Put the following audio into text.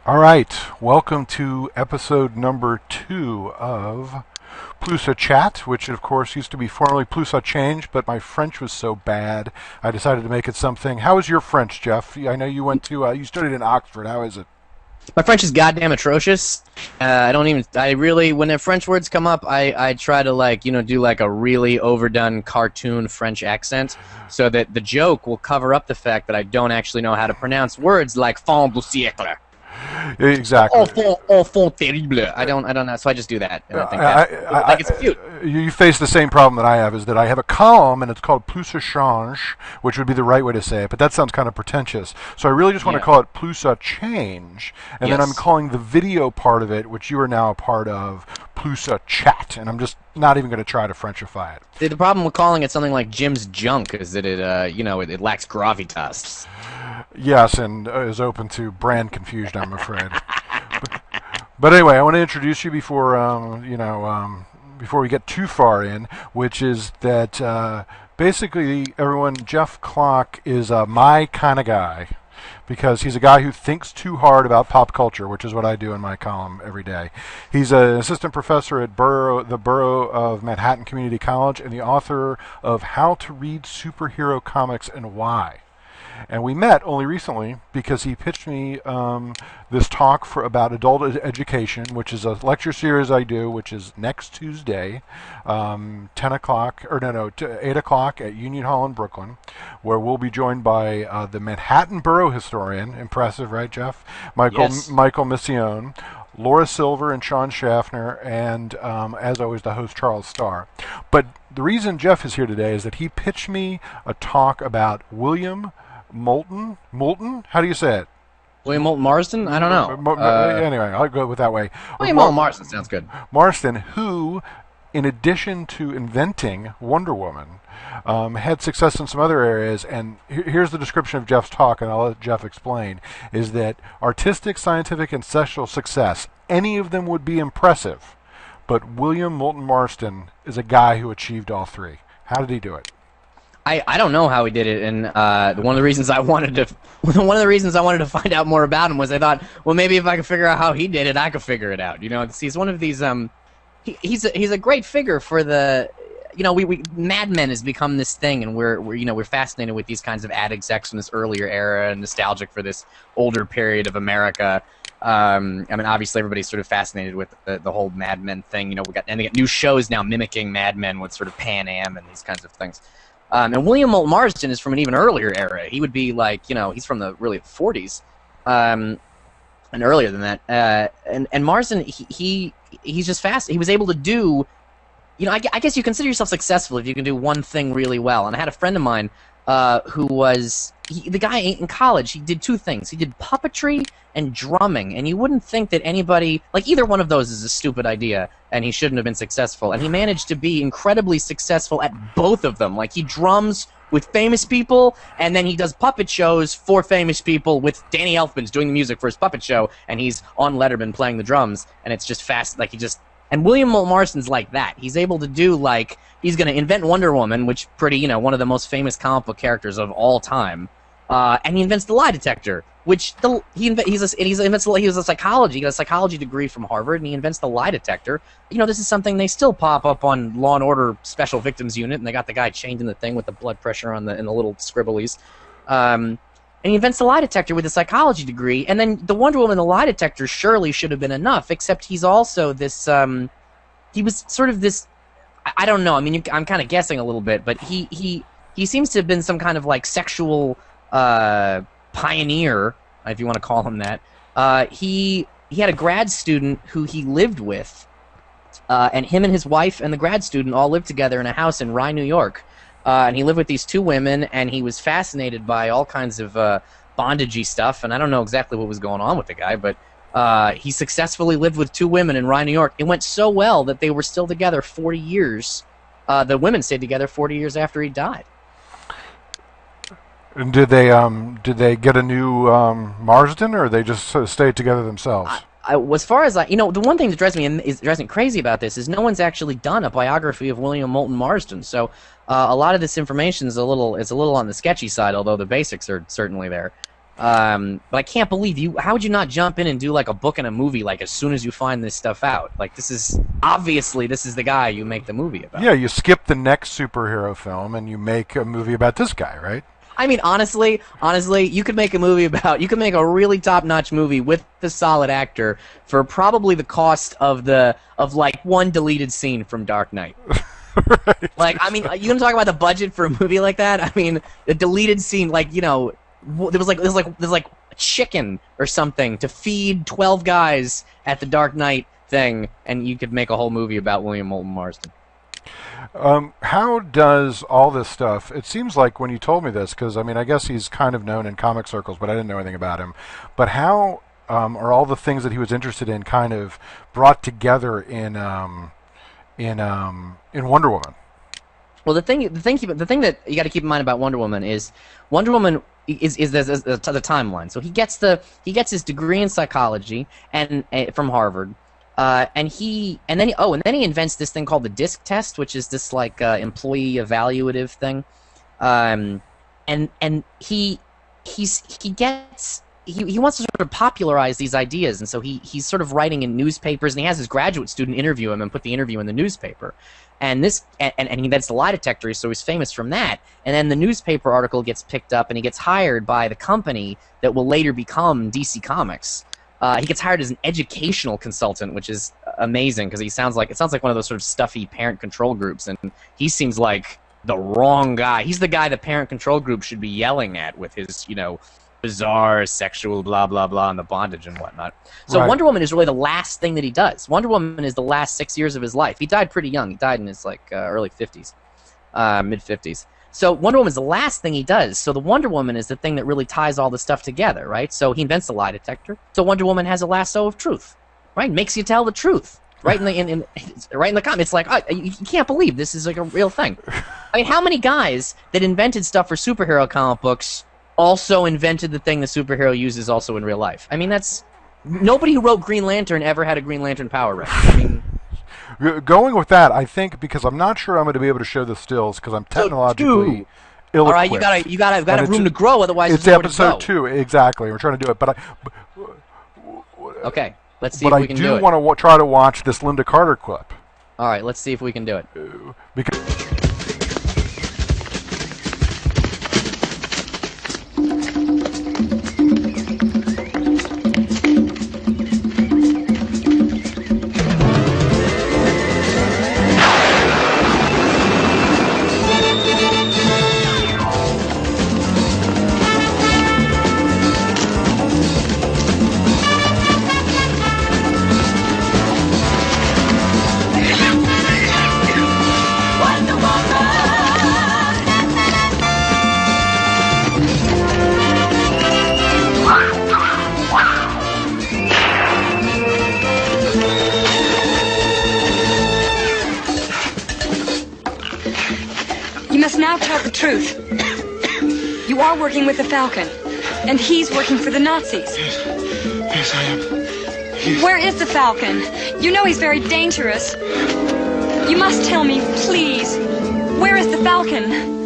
All right, welcome to episode number 2 of Plusa Chat, which of course used to be formerly Plusa Change, but my French was so bad I decided to make it something. How is your French, Geoff? I know you went to you studied in Oxford. How is it? My French is goddamn atrocious. I really, when the French words come up, I try to do like a really overdone cartoon French accent so that the joke will cover up the fact that I don't actually know how to pronounce words like fin du siècle. Exactly. Enfant terrible. I don't know. So I just do that, and I think it's cute. You face the same problem that I have, is that I have a column and it's called Plusa Change, which would be the right way to say it, but that sounds kind of pretentious. So I really just want to call it Plusa Change, and then I'm calling the video part of it, which you are now a part of, Plusa Chat, and I'm just not even going to try to Frenchify it. The problem with calling it something like Jim's Junk is that it lacks gravitas. Yes, and is open to brand confusion, I'm afraid. But anyway, I want to introduce you before before we get too far in, which is that basically everyone, Geoff Klock is my kind of guy, because he's a guy who thinks too hard about pop culture, which is what I do in my column every day. He's an assistant professor at the Borough of Manhattan Community College and the author of How to Read Superhero Comics and Why. And we met only recently because he pitched me this talk about adult education, which is a lecture series I do, which is next Tuesday, 8 o'clock at Union Hall in Brooklyn, where we'll be joined by the Manhattan Borough historian, impressive, right, Geoff? Michael Missione, Laura Silver and Sean Schaffner, and as always, the host Charles Starr. But the reason Geoff is here today is that he pitched me a talk about William Moulton? How do you say it? William Moulton Marston? I don't know. Anyway, I'll go with that way. William Moulton Marston sounds good. Marston, who, in addition to inventing Wonder Woman, had success in some other areas, and here's the description of Geoff's talk, and I'll let Geoff explain, is that artistic, scientific, and sexual success, any of them would be impressive, but William Moulton Marston is a guy who achieved all three. How did he do it? I don't know how he did it, and one of the reasons I wanted to find out more about him was I thought, well, maybe if I could figure out how he did it, I could figure it out. You know, he's one of these. He's a great figure for the. Mad Men has become this thing, and we're fascinated with these kinds of ad execs from this earlier era and nostalgic for this older period of America. I mean, obviously everybody's sort of fascinated with the whole Mad Men thing. We got new shows now mimicking Mad Men with sort of Pan Am and these kinds of things. And William Moulton Marston is from an even earlier era. He would be he's from the 40s, and earlier than that. And Marston, he's just fast. He was able to do, I guess you consider yourself successful if you can do one thing really well. And I had a friend of mine who was the guy in college. He did two things. He did puppetry and drumming, and you wouldn't think that anybody, either one of those is a stupid idea, and he shouldn't have been successful. And he managed to be incredibly successful at both of them. He drums with famous people, and then he does puppet shows for famous people with Danny Elfman's doing the music for his puppet show, and he's on Letterman playing the drums, and it's just fast, And William Moulton Marston's like that. He's able to do, he's going to invent Wonder Woman, which one of the most famous comic book characters of all time. And he invents the lie detector, which he was a psychology. He got a psychology degree from Harvard, and he invents the lie detector. This is something they still pop up on Law and Order Special Victims Unit, and they got the guy chained in the thing with the blood pressure in the little scribblies. And he invents the lie detector with a psychology degree, and then the Wonder Woman, the lie detector, surely should have been enough, except he's also this, he was sort of this, I don't know, I mean, I'm kind of guessing a little bit, but he seems to have been some kind of, sexual pioneer, if you want to call him that. He had a grad student who he lived with, and him and his wife and the grad student all lived together in a house in Rye, New York. And he lived with these two women, and he was fascinated by all kinds of bondagey stuff, and I don't know exactly what was going on with the guy, but he successfully lived with two women in Rye, New York. It went so well that they were still together 40 years. The women stayed together 40 years after he died. And did they get a new Marsden, or they just sort of stayed together themselves? As far as the one thing that drives me crazy about this is no one's actually done a biography of William Moulton Marston. So a lot of this information is a little on the sketchy side, although the basics are certainly there. But I can't believe you. How would you not jump in and do like a book and a movie like as soon as you find this stuff out? Like this is obviously the guy you make the movie about. Yeah, you skip the next superhero film and you make a movie about this guy, right? I mean, honestly, you could make a movie about. You could make a really top-notch movie with the solid actor for probably the cost of like one deleted scene from Dark Knight. Right. Like, I mean, you gonna talk about the budget for a movie like that? I mean, the deleted scene, like, you know, there was like a chicken or something to feed 12 guys at the Dark Knight thing, and you could make a whole movie about William Moulton Marston. How does all this stuff, it seems like when you told me this, because I mean I guess he's kind of known in comic circles, but I didn't know anything about him, but how are all the things that he was interested in kind of brought together in Wonder Woman? Well, the thing that you got to keep in mind about Wonder Woman is Wonder Woman is the timeline. So he gets his degree in psychology and from Harvard. And then he invents this thing called the DISC test, which is this like employee evaluative thing, and he wants to sort of popularize these ideas, and so he's sort of writing in newspapers, and he has his graduate student interview him and put the interview in the newspaper, and that's the lie detector, so he's famous from that, and then the newspaper article gets picked up, and he gets hired by the company that will later become DC Comics. He gets hired as an educational consultant, which is amazing because it sounds like one of those sort of stuffy parent control groups, and he seems like the wrong guy. He's the guy the parent control group should be yelling at with his, you know, bizarre sexual blah blah blah and the bondage and whatnot. So right. Wonder Woman is really the last thing that he does. Wonder Woman is the last 6 years of his life. He died pretty young. He died in his like early 50s, mid 50s. So Wonder Woman is the last thing he does. So the Wonder Woman is the thing that really ties all the stuff together, right? So he invents the lie detector. So Wonder Woman has a lasso of truth, right? Makes you tell the truth, right? Right in the comic, it's like you can't believe this is like a real thing. I mean, how many guys that invented stuff for superhero comic books also invented the thing the superhero uses also in real life? I mean, that's nobody who wrote Green Lantern ever had a Green Lantern power ring. I mean. Going with that, I think because I'm not sure I'm going to be able to show the stills because I'm technologically ill-equipped. All right, you got room to grow, otherwise it's episode 2 exactly. We're trying to do it, okay, let's see if we can do it. But I do want to try to watch this Linda Carter clip. All right, let's see if we can do it. Because. You must now tell the truth. You are working with the Falcon, and he's working for the Nazis. Yes, I am. Yes. Where is the Falcon? You know he's very dangerous. You must tell me, please. Where is the Falcon?